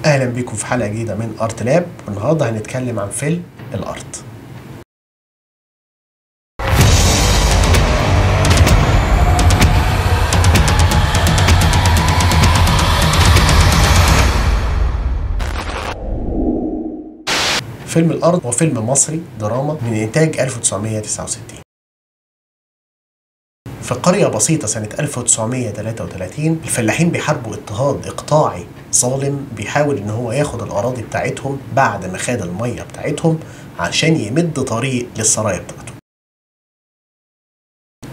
اهلا بيكم في حلقه جديده من ارت لاب، والنهارده هنتكلم عن فيلم الارض. فيلم الارض هو فيلم مصري دراما من انتاج 1969 في قرية بسيطة سنة 1933. الفلاحين بيحاربوا اضطهاد إقطاعي ظالم بيحاول إن هو ياخد الأراضي بتاعتهم بعد ما خد المية بتاعتهم عشان يمد طريق للسرايا بتاعته.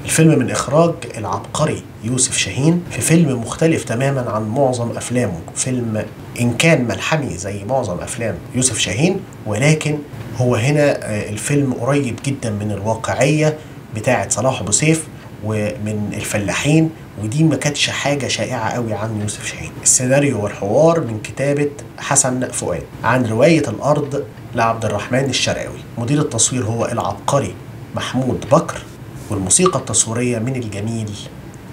الفيلم من إخراج العبقري يوسف شاهين، في فيلم مختلف تماما عن معظم أفلامه. فيلم إن كان ملحمي زي معظم أفلام يوسف شاهين، ولكن هو هنا الفيلم قريب جدا من الواقعية بتاعة صلاح أبو سيف ومن الفلاحين، ودي ما كانتش حاجة شائعة قوي عن يوسف شاهين. السيناريو والحوار من كتابة حسن فؤاد، عن رواية الأرض لعبد الرحمن الشرقاوي. مدير التصوير هو العبقري محمود بكر، والموسيقى التصويرية من الجميل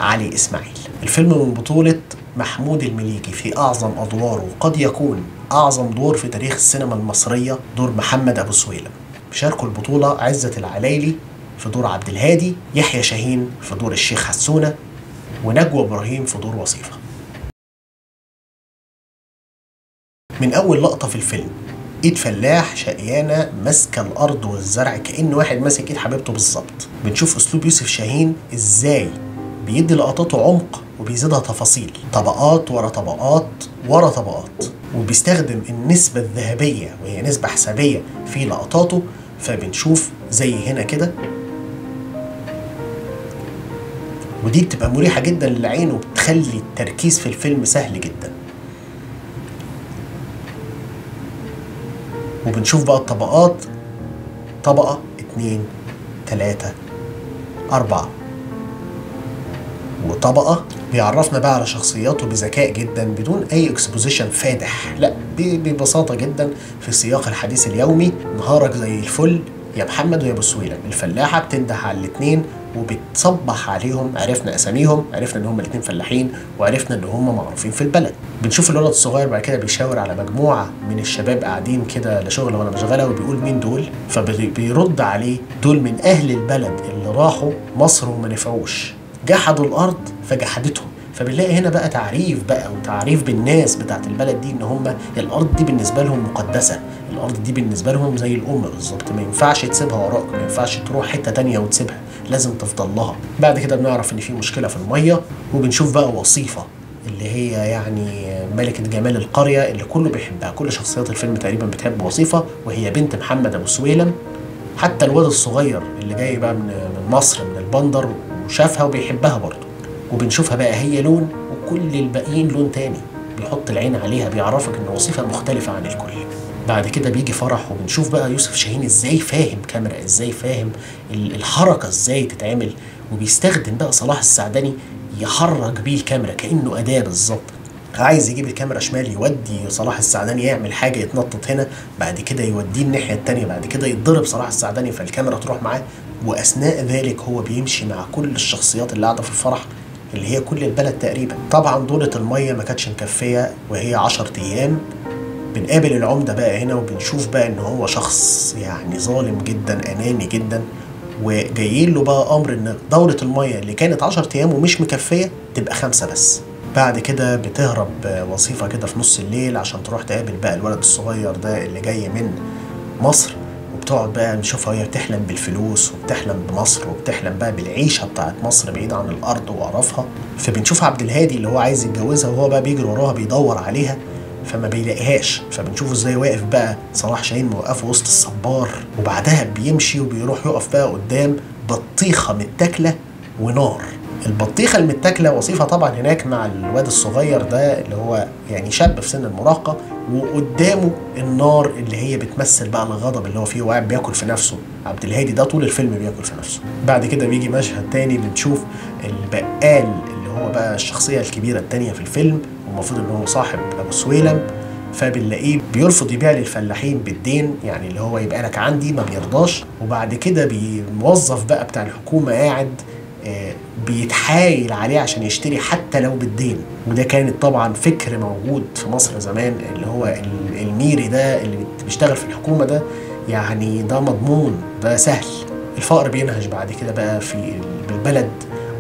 علي إسماعيل. الفيلم من بطولة محمود المليجي في أعظم أدواره، وقد يكون أعظم دور في تاريخ السينما المصرية، دور محمد أبو سويلم. شاركوا البطولة عزت العلايلي في دور عبد الهادي، يحيى شاهين في دور الشيخ حسونة، ونجوى إبراهيم في دور وصيفة. من أول لقطة في الفيلم، ايد فلاح شقيانة ماسكة الأرض والزرع كأن واحد ماسك ايد حبيبته بالظبط. بنشوف أسلوب يوسف شاهين إزاي بيدي لقطاته عمق وبيزيدها تفاصيل، طبقات ورا طبقات ورا طبقات، وبيستخدم النسبة الذهبية وهي نسبة حسابية في لقطاته. فبنشوف زي هنا كده، ودي بتبقى مريحة جدا للعين وبتخلي التركيز في الفيلم سهل جدا. وبنشوف بقى الطبقات، طبقة 2 3 4، وطبقة بيعرفنا بقى على شخصياته بذكاء جدا بدون اي اكسبوزيشن فادح، لا ببساطة جدا في سياق الحديث اليومي. نهارك زي الفل يا محمد ويا ابو سويلم. الفلاحة بتنده على الاتنين وبتصبح عليهم، عرفنا اساميهم، عرفنا ان هم الاتنين فلاحين، وعرفنا ان هم معروفين في البلد. بنشوف الولد الصغير بعد كده بيشاور على مجموعة من الشباب قاعدين كده لا شغل ولا مشغلة، وبيقول مين دول؟ فبيرد عليه دول من اهل البلد اللي راحوا مصر وما نفعوش، جحدوا الارض فجحدتهم. فبنلاقي هنا بقى تعريف بقى وتعريف بالناس بتاعت البلد دي، ان هم الارض دي بالنسبه لهم مقدسه، الارض دي بالنسبه لهم زي الام بالظبط، ما ينفعش تسيبها وراك، ما ينفعش تروح حته تانية وتسيبها، لازم تفضل لها. بعد كده بنعرف ان في مشكله في الميه، وبنشوف بقى وصيفه اللي هي يعني ملكة جمال القرية اللي كله بيحبها، كل شخصيات الفيلم تقريبا بتحب وصيفة، وهي بنت محمد أبو سويلم. حتى الواد الصغير اللي جاي بقى من مصر من البندر وشافها وبيحبها برضه. وبنشوفها بقى هي لون وكل الباقيين لون تاني، بيحط العين عليها، بيعرفك ان وصيفة مختلفة عن الكل. بعد كده بيجي فرح، وبنشوف بقى يوسف شاهين ازاي فاهم كاميرا، ازاي فاهم الحركة ازاي تتعمل، وبيستخدم بقى صلاح السعدني يحرك بيه الكاميرا كأنه أداة بالظبط. عايز يجيب الكاميرا شمال يودي صلاح السعدني يعمل حاجة يتنطط هنا، بعد كده يوديه الناحية التانية، بعد كده يتضرب صلاح السعدني فالكاميرا تروح معاه. وأثناء ذلك هو بيمشي مع كل الشخصيات اللي قاعدة في الفرح اللي هي كل البلد تقريبا. طبعا دورة المية ما كانتش مكفية وهي 10 أيام. بنقابل العمدة بقى هنا، وبنشوف بقى ان هو شخص يعني ظالم جدا، اناني جدا، وجايين له بقى امر ان دورة المية اللي كانت 10 ايام ومش مكفية تبقى 5 بس. بعد كده بتهرب وصيفة كده في نص الليل عشان تروح تقابل بقى الولد الصغير ده اللي جاي من مصر، وبتقعد بقى نشوفها وهي بتحلم بالفلوس وبتحلم بمصر وبتحلم بقى بالعيشة بتاعت مصر بعيد عن الأرض وقرفها. فبنشوف عبد الهادي اللي هو عايز يتجوزها وهو بقى بيجري وراها بيدور عليها فما بيلاقيهاش. فبنشوفه ازاي واقف بقى صلاح شاهين موقفه وسط الصبار، وبعدها بيمشي وبيروح يقف بقى قدام بطيخة متاكلة ونار. البطيخة المتاكلة وصيفة طبعا هناك مع الواد الصغير ده اللي هو يعني شاب في سن المراهقة، وقدامه النار اللي هي بتمثل بقى الغضب اللي هو فيه وقاعد بياكل في نفسه. عبد الهادي ده طول الفيلم بياكل في نفسه. بعد كده بيجي مشهد تاني، بنشوف البقال اللي هو بقى الشخصية الكبيرة التانية في الفيلم، والمفروض ان هو صاحب ابو سويلم. فبنلاقيه بيرفض يبيع للفلاحين بالدين، يعني اللي هو يبقى لك عندي، ما بيرضاش. وبعد كده بيوظف بقى بتاع الحكومة قاعد بيتحايل عليه عشان يشتري حتى لو بالدين. وده كانت طبعا فكر موجود في مصر زمان، اللي هو الميري ده اللي بيشتغل في الحكومة ده يعني ده مضمون، ده سهل. الفقر بينهج بعد كده بقى في البلد،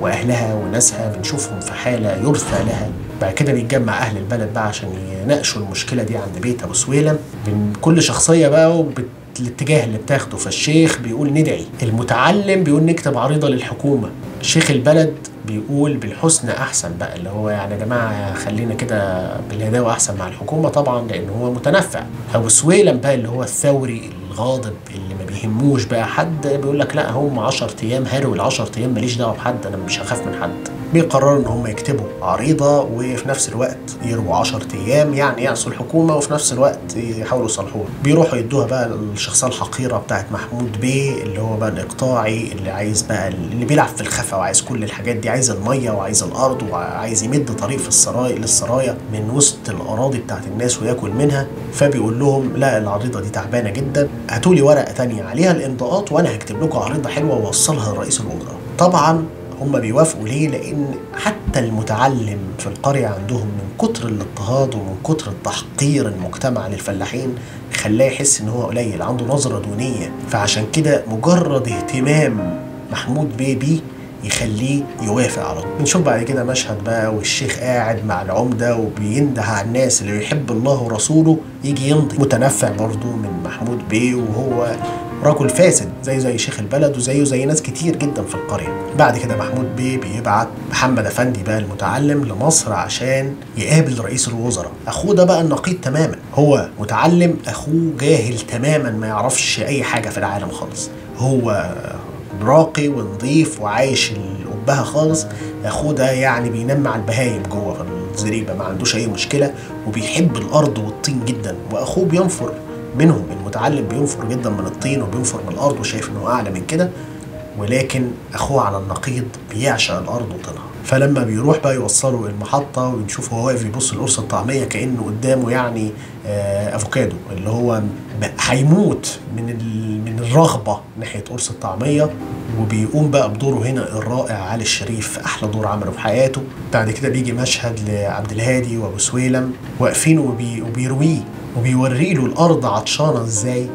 وأهلها وناسها بنشوفهم في حالة يرثى لها. بعد كده بيتجمع أهل البلد بقى عشان يناقشوا المشكلة دي عند بيت أبو سويلم، من كل شخصية بقى الاتجاه اللي بتاخده. فالشيخ بيقول ندعي، المتعلم بيقول نكتب عريضة للحكومة، شيخ البلد بيقول بالحسنى أحسن بقى، اللي هو يعني يا جماعة خلينا كده بالهداوة أحسن مع الحكومة طبعا لأن هو متنفع. أبو سويلم بقى اللي هو الثوري الغاضب اللي ما بيهموش بقى حد، بيقول لك لا هم 10 أيام هرول 10 أيام ماليش دعوة بحد، أنا مش هخاف من حد. بيقرروا ان هم يكتبوا عريضه وفي نفس الوقت يرووا 10 ايام يعني يعصوا الحكومه وفي نفس الوقت يحاولوا يصلحوها. بيروحوا يدوها بقى للشخصيه الحقيره بتاعت محمود بيه اللي هو بقى الاقطاعي اللي عايز بقى اللي بيلعب في الخفا وعايز كل الحاجات دي، عايز الميه وعايز الارض وعايز يمد طريق في للسرايا من وسط الاراضي بتاعت الناس وياكل منها. فبيقول لهم لا العريضه دي تعبانه جدا، هاتوا لي ورقه ثانيه عليها الامضاءات وانا هكتب لكم عريضه حلوه واوصلها لرئيس الوزراء. طبعا هم بيوافقوا ليه؟ لأن حتى المتعلم في القرية عندهم من كتر الاضطهاد ومن كتر التحقير المجتمع للفلاحين خلاه يحس إن هو قليل، عنده نظرة دونية. فعشان كده مجرد اهتمام محمود بيه يخليه يوافق على طول. بنشوف بعد كده مشهد بقى والشيخ قاعد مع العمدة وبينده على الناس اللي يحب الله ورسوله يجي يمضي. متنفع برضو من محمود بيه وهو رجل فاسد زي شيخ البلد وزيه زي ناس كتير جدا في القرية. بعد كده محمود بيه بيبعت محمد أفندي بقى المتعلم لمصر عشان يقابل رئيس الوزراء. أخوه ده بقى النقيض تماما، هو متعلم، أخوه جاهل تماما ما يعرفش أي حاجة في العالم خالص، هو راقي ونظيف وعايش الأبهة خالص. أخوه ده يعني بينام مع البهايم جوه في الزريبة، ما عندوش أي مشكلة وبيحب الأرض والطين جدا. وأخوه بينفر منهم، المتعلم بينفر جدا من الطين وبينفر من الارض وشايف انه اعلى من كده، ولكن اخوه على النقيض بيعشق الارض وطينها. فلما بيروح بقى يوصلوا المحطه ونشوف هو واقف يبص لقرص الطعميه كانه قدامه يعني افوكادو، اللي هو هيموت من الرغبه ناحيه قرص الطعميه. وبيقوم بقى بدوره هنا الرائع علي الشريف، احلى دور عمله في حياته. بعد كده بيجي مشهد لعبد الهادي وابو سويلم واقفين وبيرويه وبيوري له الارض عطشانه ازاي.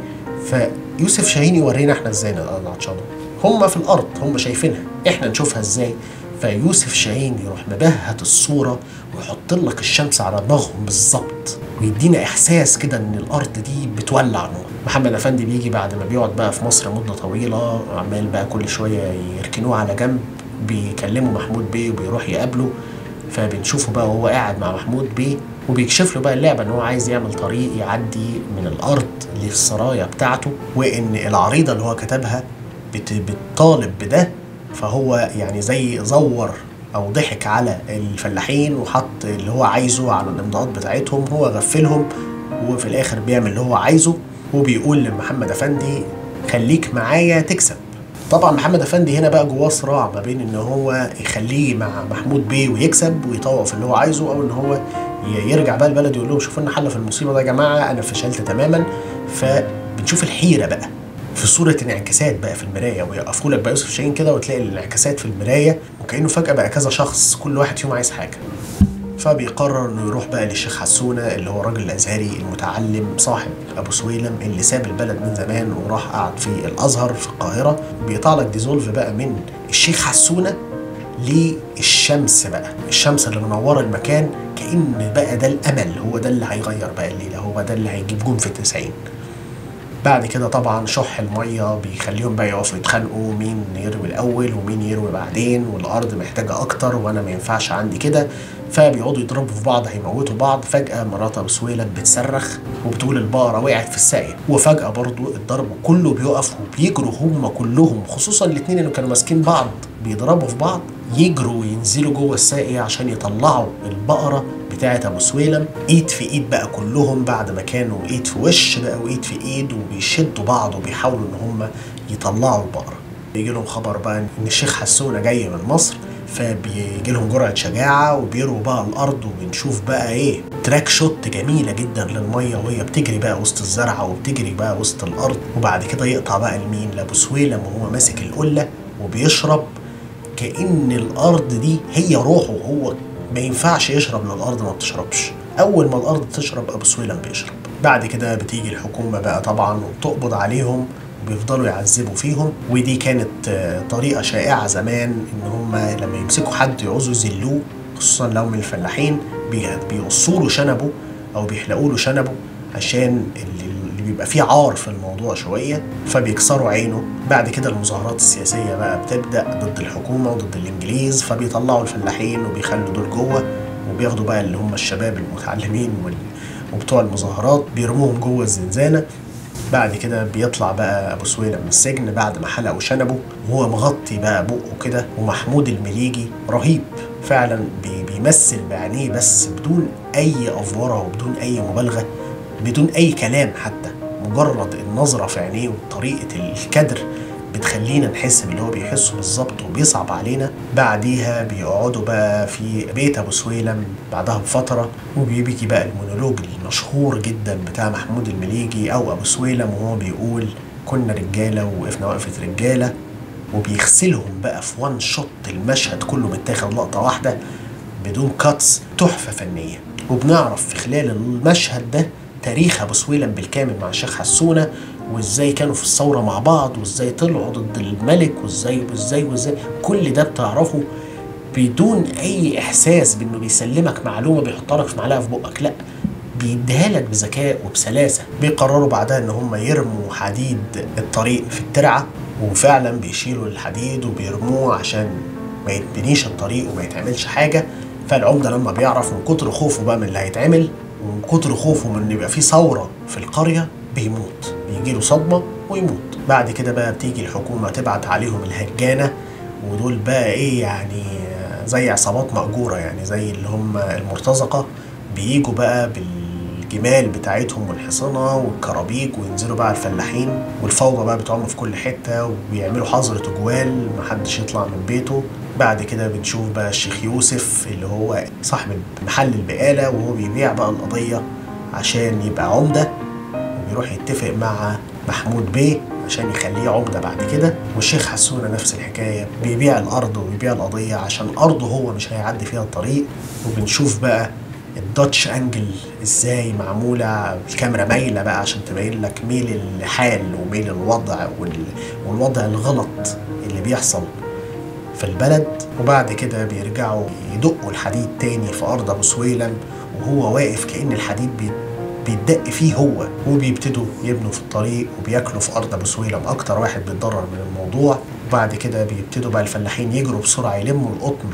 فيوسف شاهين يورينا احنا ازاي الارض عطشانه، هم في الارض هم شايفينها، احنا نشوفها ازاي. فيوسف شاهين يروح مبهت الصوره ويحط لك الشمس على دماغهم بالظبط ويدينا احساس كده ان الارض دي بتولع نور. محمد افندي بيجي بعد ما بيقعد بقى في مصر مده طويله، عمال بقى كل شويه يركنوه على جنب، بيكلموا محمود بيه وبيروح يقابله. فبنشوفه بقى وهو قاعد مع محمود بيه وبيكشف له بقى اللعبه ان هو عايز يعمل طريق يعدي من الارض للسرايا بتاعته، وان العريضه اللي هو كتبها بتطالب بده. فهو يعني زي زور او ضحك على الفلاحين وحط اللي هو عايزه على الامضاءات بتاعتهم، هو غفلهم وفي الاخر بيعمل اللي هو عايزه. وبيقول لمحمد افندي خليك معايا تكسب. طبعا محمد افندي هنا بقى جواه صراع ما بين ان هو يخليه مع محمود بيه ويكسب ويطوق في اللي هو عايزه، او ان هو يرجع بقى البلد ويقول لهم شوفوا لنا حل في المصيبه ده يا جماعه، انا فشلت تماما. فبنشوف الحيره بقى في صوره انعكاسات بقى في المرايه، ويقفوا لك بقى يوسف شاهين كده وتلاقي الانعكاسات في المرايه وكانه فجاه بقى كذا شخص كل واحد فيهم عايز حاجه. فبيقرر انه يروح بقى للشيخ حسونه اللي هو راجل الازهري المتعلم صاحب ابو سويلم اللي ساب البلد من زمان وراح قعد في الازهر في القاهره. بيطلع لك ديزولف بقى من الشيخ حسونه للشمس بقى، الشمس اللي منوره المكان كأن بقى ده الامل، هو ده اللي هيغير بقى الليله، هو ده اللي هيجيب جون في ال90. بعد كده طبعا شح الميه بيخليهم بقى يقفوا يتخانقوا مين يروي الاول ومين يروي بعدين، والارض محتاجه اكتر وانا ما ينفعش عندي كده. فبيقعدوا يضربوا في بعض هيموتوا بعض. فجاه مرات ابو سويلم بتصرخ وبتقول البقره وقعت في الساقيه، وفجاه برضو الضرب كله بيقف وبيجروا هم كلهم، خصوصا الاثنين اللي كانوا ماسكين بعض بيضربوا في بعض، يجروا وينزلوا جوه الساقيه عشان يطلعوا البقره بتاعت ابو سويلم ايد في ايد بقى كلهم، بعد ما كانوا ايد في وش بقى وايد في ايد وبيشدوا بعض وبيحاولوا ان هم يطلعوا البقره. بيجي لهم خبر بقى ان الشيخ حسونه جاي من مصر، فبيجي لهم جرعه شجاعه وبيروا بقى الارض. وبنشوف بقى ايه تراك شوت جميله جدا للميه وهي بتجري بقى وسط الزرعه وبتجري بقى وسط الارض. وبعد كده يقطع بقى لمين؟ لابو سويلم وهو ماسك القله وبيشرب كأن الارض دي هي روحه، هو ما ينفعش يشرب لو الارض ما بتشربش. اول ما الارض تشرب ابو سويلم بيشرب. بعد كده بتيجي الحكومه بقى طبعا وبتقبض عليهم وبيفضلوا يعذبوا فيهم. ودي كانت طريقه شائعه زمان، ان هم لما يمسكوا حد يعوزوا يذلوه، خصوصا لو من الفلاحين، بيقصوا له شنبه او بيحلقوا له شنبه، عشان اللي بيبقى فيه عار في الموضوع شويه فبيكسروا عينه. بعد كده المظاهرات السياسيه بقى بتبدا ضد الحكومه وضد الانجليز، فبيطلعوا الفلاحين وبيخلوا دول جوه، وبياخدوا بقى اللي هم الشباب المتعلمين وبتوع المظاهرات بيرموهم جوه الزنزانه. بعد كده بيطلع بقى ابو سويلم من السجن بعد ما حلقوا شنبه وهو مغطي بقى بقه كده. ومحمود المليجي رهيب فعلا، بيمثل بعينيه بس بدون اي افوره وبدون اي مبالغه، بدون اي كلام حتى، مجرد النظره في عينيه وطريقه الكدر بتخلينا نحس باللي هو بيحسه بالظبط وبيصعب علينا. بعديها بيقعدوا بقى في بيت ابو سويلم بعدها بفتره، وبيجي بقى المونولوج المشهور جدا بتاع محمود المليجي او ابو سويلم، وهو بيقول كنا رجاله ووقفنا وقفه رجاله، وبيغسلهم بقى في وان شوت. المشهد كله متاخد لقطه واحده بدون كاتس، تحفه فنيه. وبنعرف في خلال المشهد ده تاريخ ابو سويلم بالكامل مع الشيخ حسونه، وازاي كانوا في الثوره مع بعض، وازاي طلعوا ضد الملك، وازاي كل ده بتعرفه بدون اي احساس بانه بيسلمك معلومه بيحطها لك في معلقه في بقك، لا، بيديها لك بذكاء وبسلاسه. بيقرروا بعدها ان هم يرموا حديد الطريق في الترعه، وفعلا بيشيلوا الحديد وبيرموه عشان ما يتبنيش الطريق وما يتعملش حاجه. فالعمده لما بيعرف من كتر خوفه بقى من اللي هيتعمل ومن كتر خوفه من ان يبقى في ثوره في القريه بيموت، بيجيله صدمه ويموت. بعد كده بقى بتيجي الحكومه تبعت عليهم الهجانه، ودول بقى ايه يعني زي عصابات مأجوره، يعني زي اللي هم المرتزقه، بييجوا بقى بالجمال بتاعتهم والحصنه والكرابيك وينزلوا بقى على الفلاحين، والفوضى بقى بتعم في كل حته، وبيعملوا حظر تجوال محدش يطلع من بيته. بعد كده بنشوف بقى الشيخ يوسف اللي هو صاحب محل البقاله، وهو بيبيع بقى القضيه عشان يبقى عمده، وبيروح يتفق مع محمود بيه عشان يخليه عمده بعد كده. والشيخ حسونه نفس الحكايه، بيبيع الارض وبيبيع القضيه عشان ارضه هو مش هيعدي فيها الطريق. وبنشوف بقى الداتش انجل ازاي معموله، الكاميرا مايله بقى عشان تبين لك ميل الحال وميل الوضع والوضع الغلط اللي بيحصل في البلد. وبعد كده بيرجعوا يدقوا الحديد تاني في ارض ابو سويلم، وهو واقف كأن الحديد بيتدق فيه هو، وبيبتدوا يبنوا في الطريق وبياكلوا في ارض ابو سويلم، اكتر واحد بيتضرر من الموضوع. وبعد كده بيبتدوا بقى الفلاحين يجروا بسرعه يلموا القطن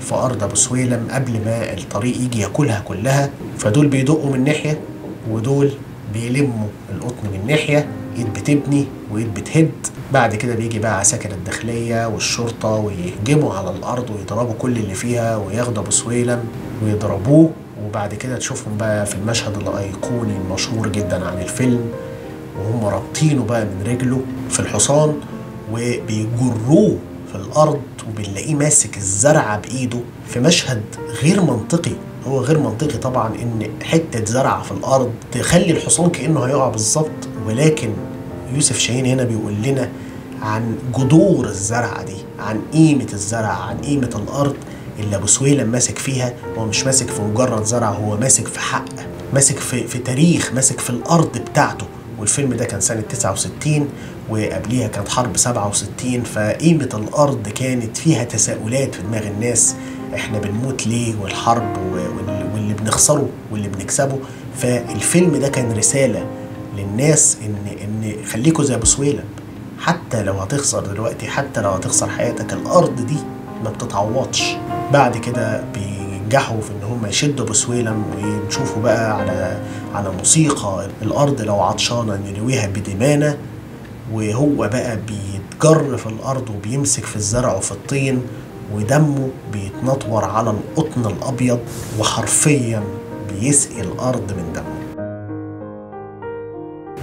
في ارض ابو سويلم قبل ما الطريق يجي ياكلها كلها. فدول بيدقوا من ناحيه ودول بيلموا القطن من ناحيه، ايد بتبني وايد بتهد. بعد كده بيجي بقى عساكر الداخليه والشرطه ويهجموا على الارض ويضربوا كل اللي فيها وياخدوا ابو سويلم ويضربوه. وبعد كده تشوفهم بقى في المشهد الايقوني المشهور جدا عن الفيلم، وهم رابطينه بقى من رجله في الحصان وبيجروه في الارض، وبنلاقيه ماسك الزرعه بايده في مشهد غير منطقي. هو غير منطقي طبعا ان حته زرعه في الارض تخلي الحصان كانه هيقع بالظبط، ولكن يوسف شاهين هنا بيقول لنا عن جذور الزرعه دي، عن قيمه الزرعه، عن قيمه الارض اللي ابو سويلم ماسك فيها. هو مش ماسك في مجرد زرع، هو ماسك في حق، ماسك في تاريخ، ماسك في الارض بتاعته. والفيلم ده كان سنه 69 وقبليها كانت حرب 67، فقيمه الارض كانت فيها تساؤلات في دماغ الناس، احنا بنموت ليه والحرب واللي بنخسره واللي بنكسبه. فالفيلم ده كان رساله للناس ان خليكوا زي ابو سويلم، حتى لو هتخسر دلوقتي، حتى لو هتخسر حياتك، الارض دي ما بتتعوضش. بعد كده بينجحوا في ان هم يشدوا ابو سويلم، ونشوفوا بقى على موسيقى الارض لو عطشانه نرويها بدمانه، وهو بقى بيتجر في الارض وبيمسك في الزرع وفي الطين، ودمه بيتنطور على القطن الابيض، وحرفيا بيسقي الارض من دمه.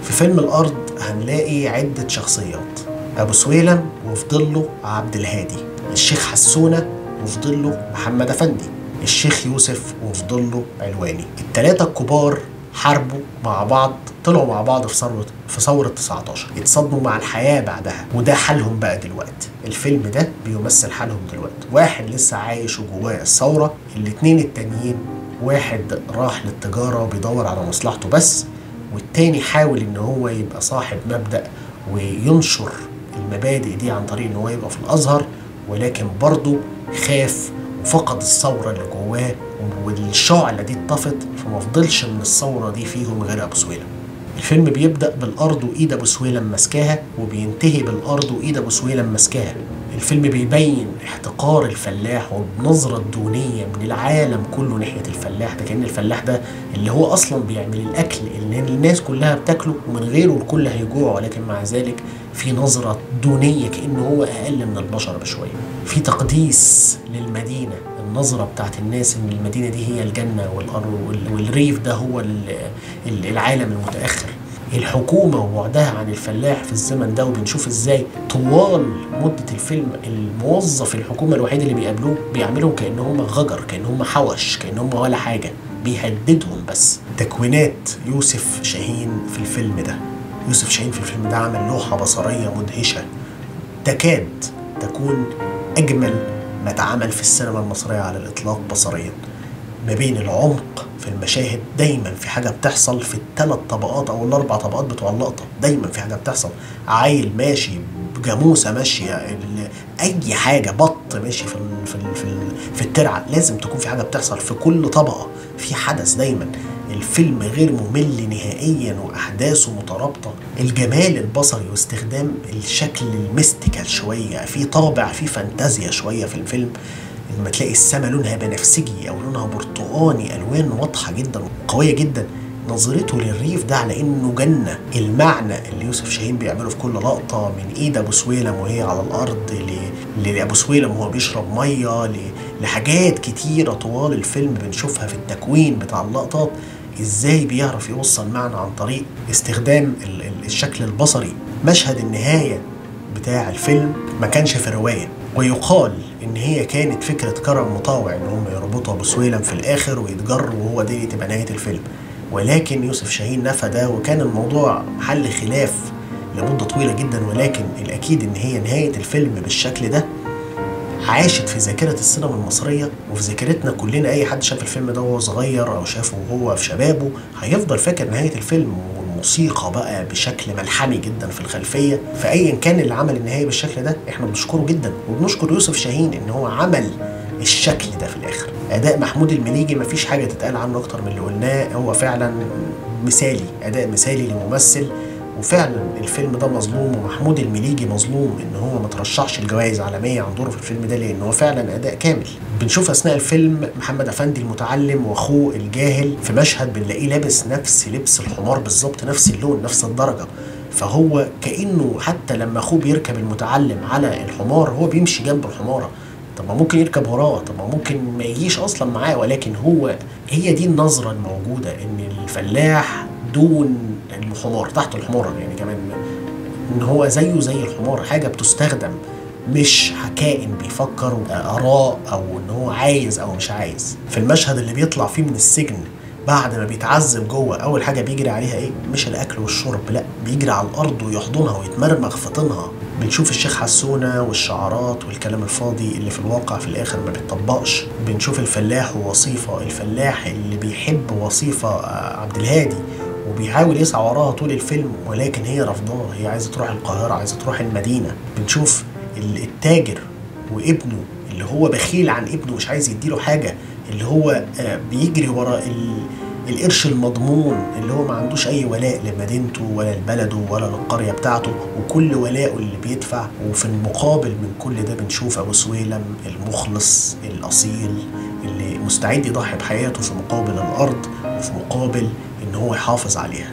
في فيلم الارض هنلاقي عده شخصيات: ابو سويلم وفضل له عبد الهادي، الشيخ حسونه وفضل له محمد افندي، الشيخ يوسف وفضل له علواني. الثلاثه الكبار حاربوا مع بعض، طلعوا مع بعض في ثورة 19، اتصدموا مع الحياة بعدها، وده حالهم بقى دلوقتي. الفيلم ده بيمثل حالهم دلوقتي، واحد لسه عايش وجواه الثورة، الاتنين التانيين واحد راح للتجارة وبيدور على مصلحته بس، والتاني حاول ان هو يبقى صاحب مبدأ وينشر المبادئ دي عن طريق ان هو يبقى في الازهر، ولكن برضه خاف وفقد الثورة اللي جواه، والشعلة دي اتطفت، فما فضلش من الثورة دي فيهم غير ابو سويلم. الفيلم بيبدأ بالأرض وإيد أبو سويلم ماسكاها، وبينتهي بالأرض وإيد أبو سويلم ماسكاها. الفيلم بيبين احتقار الفلاح والنظرة الدونية من العالم كله ناحية الفلاح ده، كأن الفلاح ده اللي هو أصلا بيعمل الأكل اللي الناس كلها بتاكله ومن غيره الكل هيجوع، ولكن مع ذلك في نظرة دونية كأنه هو أقل من البشر بشوية. في تقديس للمدينة، النظرة بتاعت الناس ان المدينة دي هي الجنة والأرض والريف ده هو العالم المتأخر. الحكومة وبعدها عن الفلاح في الزمن ده، وبنشوف ازاي طوال مدة الفيلم الموظف الحكومة الوحيد اللي بيقابلوه بيعملهم كأن هم غجر، كأن هم حوش، كأن هم ولا حاجة، بيهددهم بس. تكوينات يوسف شاهين في الفيلم ده، يوسف شاهين في الفيلم ده عمل لوحة بصرية مدهشة تكاد تكون أجمل ما اتعمل في السينما المصرية على الإطلاق بصريا. ما بين العمق في المشاهد، دايما في حاجة بتحصل في الثلاث طبقات أو الأربع طبقات بتوع اللقطة، دايما في حاجة بتحصل. عيل ماشي، جاموسة ماشية، أي حاجة، بط ماشي في الترعة، لازم تكون في حاجة بتحصل في كل طبقة، في حدث دايما. الفيلم غير ممل نهائيا وأحداثه مترابطة. الجمال البصري واستخدام الشكل الميستيكال شوية، في طابع، في فانتازيا شوية في الفيلم. لما تلاقي السماء لونها بنفسجي أو لونها برتقاني، ألوان واضحة جدا وقوية جدا، نظرته للريف ده على إنه جنة. المعنى اللي يوسف شاهين بيعمله في كل لقطة، من إيد أبو سويلم وهي على الأرض، لأبو سويلم وهو بيشرب مية، لحاجات كتيرة طوال الفيلم بنشوفها في التكوين بتاع اللقطات، ازاي بيعرف يوصل معنى عن طريق استخدام الشكل البصري. مشهد النهاية بتاع الفيلم ما كانش في رواية، ويقال ان هي كانت فكرة كرم مطاوع ان هم يربطوا ابو سويلم في الاخر ويتجر وهو دي تبقى نهاية الفيلم، ولكن يوسف شاهين نفى ده، وكان الموضوع محل خلاف لمدة طويلة جدا. ولكن الاكيد ان هي نهاية الفيلم بالشكل ده عاشت في ذاكرة السينما المصرية وفي ذاكرتنا كلنا. أي حد شاف الفيلم ده وهو صغير أو شافه وهو في شبابه هيفضل فاكر نهاية الفيلم، والموسيقى بقى بشكل ملحمي جدا في الخلفية. فأيا كان اللي عمل النهاية بالشكل ده احنا بنشكره جدا، وبنشكر يوسف شاهين إن هو عمل الشكل ده في الآخر. أداء محمود المليجي مفيش حاجة تتقال عنه أكتر من اللي قلناه، هو فعلا مثالي، أداء مثالي لممثل. وفعلا الفيلم ده مظلوم، ومحمود المليجي مظلوم ان هو ما ترشحش الجوائز عالمية عن دوره في الفيلم ده، لان هو فعلا اداء كامل. بنشوف اثناء الفيلم محمد افندي المتعلم واخوه الجاهل في مشهد بنلاقيه لابس نفس لبس الحمار بالظبط، نفس اللون نفس الدرجة، فهو كأنه حتى لما اخوه بيركب المتعلم على الحمار هو بيمشي جنب الحمارة. طب ما ممكن يركب وراه، طب ما ممكن ما يجيش اصلا معاه، ولكن هي دي النظرة الموجودة، ان الفلاح دون الحمار، تحت الحمار، يعني كمان ان هو زيه زي الحمار، حاجة بتستخدم، مش كائن بيفكر آراء او ان هو عايز او مش عايز. في المشهد اللي بيطلع فيه من السجن بعد ما بيتعذب جوه، اول حاجة بيجري عليها ايه؟ مش الاكل والشرب، لا، بيجري على الارض ويحضنها ويتمرمغ في طينها. بنشوف الشيخ حسونة والشعارات والكلام الفاضي اللي في الواقع في الاخر ما بيتطبقش. بنشوف الفلاح ووصيفة، الفلاح اللي بيحب وصيفة عبد الهادي وبيحاول يسعى وراها طول الفيلم، ولكن هي رفضاه، هي عايزة تروح القاهرة، عايزة تروح المدينة. بنشوف التاجر وابنه اللي هو بخيل عن ابنه، مش عايز يديله حاجة، اللي هو بيجري ورا القرش المضمون، اللي هو ما عندوش أي ولاء لمدينته ولا لبلده ولا للقرية بتاعته، وكل ولاءه اللي بيدفع. وفي المقابل من كل ده بنشوف أبو سويلم المخلص الأصيل اللي مستعد يضحي بحياته في مقابل الأرض وفي مقابل إن هو يحافظ عليها.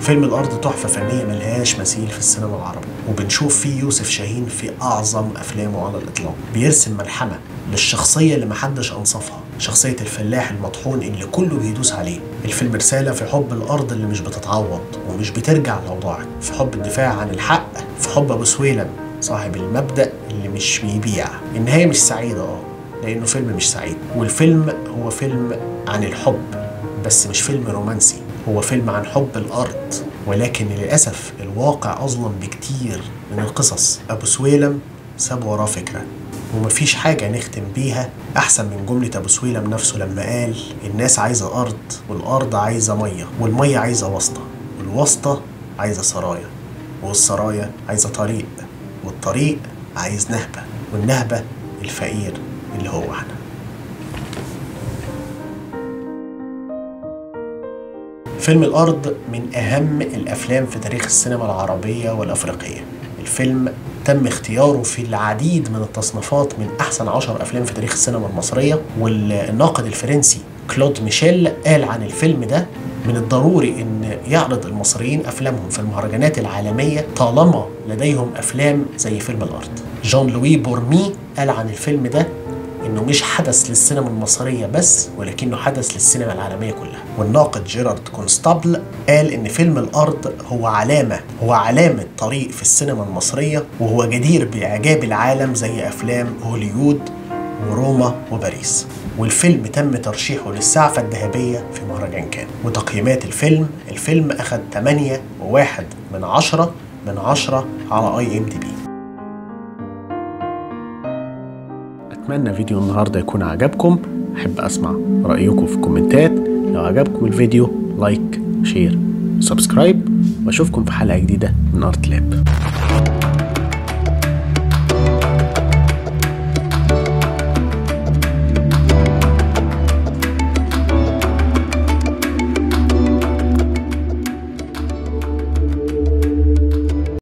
فيلم الأرض تحفة فنية ملهاش مثيل في السينما العربية، وبنشوف فيه يوسف شاهين في أعظم أفلامه على الإطلاق. بيرسم ملحمة للشخصية اللي محدش أنصفها، شخصية الفلاح المطحون اللي كله بيدوس عليه. الفيلم رسالة في حب الأرض اللي مش بتتعوض ومش بترجع لو ضاعت، في حب الدفاع عن الحق، في حب أبو سويلم صاحب المبدأ اللي مش بيبيع. النهاية مش سعيدة لأنه فيلم مش سعيد، والفيلم هو فيلم عن الحب بس مش فيلم رومانسي. هو فيلم عن حب الأرض، ولكن للأسف الواقع أظلم بكتير من القصص. أبو سويلم ساب وراه فكرة، ومفيش حاجة نختم بيها أحسن من جملة أبو سويلم نفسه لما قال: الناس عايزة أرض، والأرض عايزة مية، والمية عايزة واسطة، والواسطة عايزة سرايا، والسرايا عايزة طريق، والطريق عايز نهبة، والنهبة الفقير اللي هو احنا. فيلم الأرض من أهم الأفلام في تاريخ السينما العربية والأفريقية. الفيلم تم اختياره في العديد من التصنيفات من أحسن 10 أفلام في تاريخ السينما المصرية، والناقد الفرنسي كلود ميشيل قال عن الفيلم ده: من الضروري أن يعرض المصريين أفلامهم في المهرجانات العالمية طالما لديهم أفلام زي فيلم الأرض. جان لوي بورمي قال عن الفيلم ده إنه مش حدث للسينما المصرية بس، ولكنه حدث للسينما العالمية كلها. والناقد جيرارد كونستابل قال إن فيلم الأرض هو علامة طريق في السينما المصرية، وهو جدير بإعجاب العالم زي أفلام هوليوود وروما وباريس. والفيلم تم ترشيحه للسعفة الذهبية في مهرجان كان. وتقييمات الفيلم أخذ 8.1 على IMDb. أتمنى فيديو النهاردة يكون عجبكم. أحب أسمع رأيكم في الكومنتات. لو عجبكم الفيديو لايك، شير، سبسكرايب، وأشوفكم في حلقة جديدة من أرت لاب.